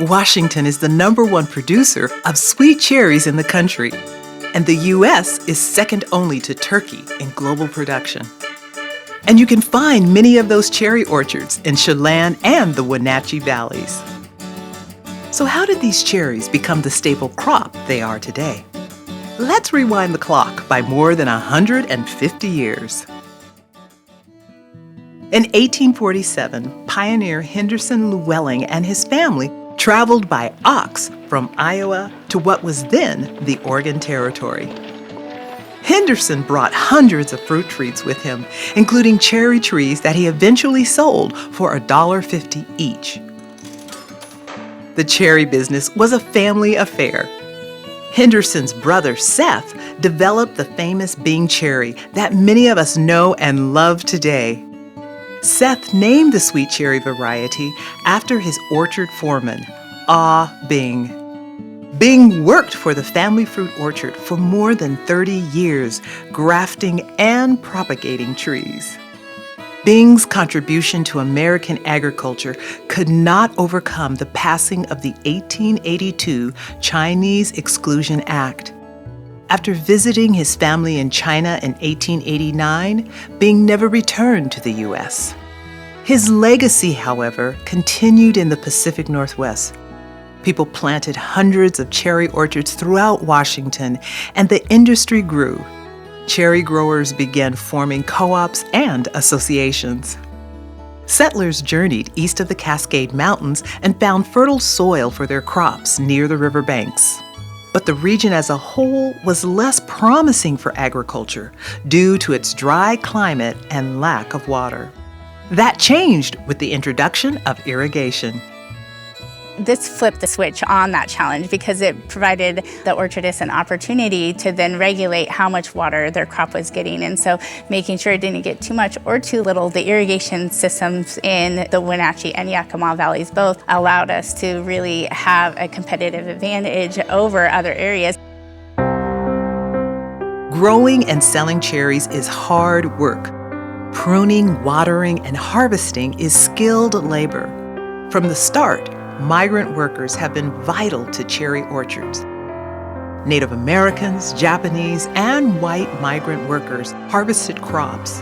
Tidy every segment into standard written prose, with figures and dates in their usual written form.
Washington is the #1 producer of sweet cherries in the country, and the U.S. is second only to Turkey in global production. And you can find many of those cherry orchards in Chelan and the Wenatchee valleys. So how did these cherries become the staple crop they are today? Let's rewind the clock by more than 150 years. In 1847, pioneer Henderson Llewellyn and his family traveled by ox from Iowa to what was then the Oregon Territory. Henderson brought hundreds of fruit trees with him, including cherry trees that he eventually sold for $1.50 each. The cherry business was a family affair. Henderson's brother Seth developed the famous Bing cherry that many of us know and love today. Seth named the sweet cherry variety after his orchard foreman, Ah Bing. Bing worked for the family fruit orchard for more than 30 years, grafting and propagating trees. Bing's contribution to American agriculture could not overcome the passing of the 1882 Chinese Exclusion Act. After visiting his family in China in 1889, Bing never returned to the U.S. His legacy, however, continued in the Pacific Northwest. People planted hundreds of cherry orchards throughout Washington, and the industry grew. Cherry growers began forming co-ops and associations. Settlers journeyed east of the Cascade Mountains and found fertile soil for their crops near the riverbanks. But the region as a whole was less promising for agriculture due to its dry climate and lack of water. That changed with the introduction of irrigation. This flipped the switch on that challenge because it provided the orchardists an opportunity to then regulate how much water their crop was getting. And so making sure it didn't get too much or too little, the irrigation systems in the Wenatchee and Yakima valleys both allowed us to really have a competitive advantage over other areas. Growing and selling cherries is hard work. Pruning, watering, and harvesting is skilled labor. From the start, migrant workers have been vital to cherry orchards. Native Americans, Japanese, and white migrant workers harvested crops.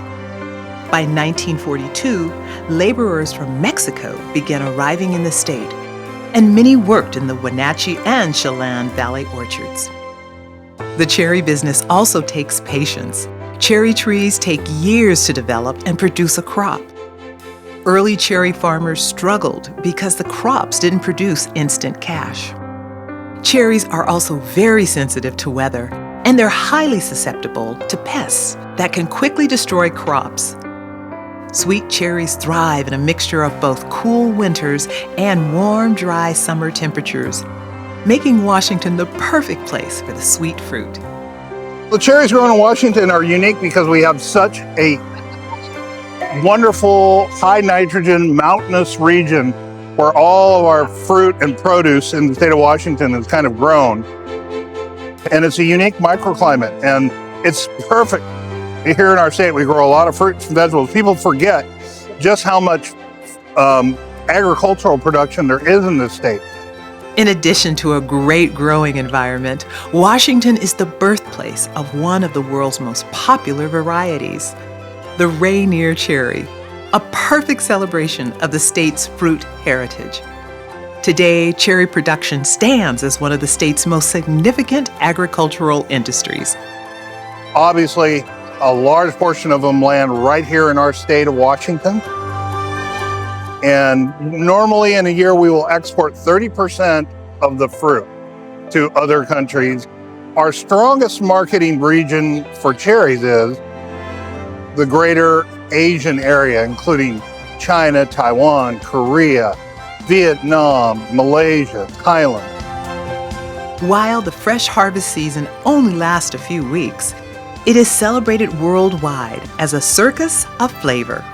By 1942, laborers from Mexico began arriving in the state, and many worked in the Wenatchee and Chelan Valley orchards. The cherry business also takes patience. Cherry trees take years to develop and produce a crop. Early cherry farmers struggled because the crops didn't produce instant cash. Cherries are also very sensitive to weather, and they're highly susceptible to pests that can quickly destroy crops. Sweet cherries thrive in a mixture of both cool winters and warm, dry summer temperatures, making Washington the perfect place for the sweet fruit. The cherries grown in Washington are unique because we have such a wonderful, high nitrogen, mountainous region where all of our fruit and produce in the state of Washington is kind of grown. And it's a unique microclimate, and it's perfect. Here in our state, we grow a lot of fruits and vegetables. People forget just how much agricultural production there is in this state. In addition to a great growing environment, Washington is the birthplace of one of the world's most popular varieties, the Rainier cherry, a perfect celebration of the state's fruit heritage. Today, cherry production stands as one of the state's most significant agricultural industries. Obviously, a large portion of them land right here in our state of Washington. And normally in a year, we will export 30% of the fruit to other countries. Our strongest marketing region for cherries is the greater Asian area, including China, Taiwan, Korea, Vietnam, Malaysia, Thailand. While the fresh harvest season only lasts a few weeks, it is celebrated worldwide as a circus of flavor.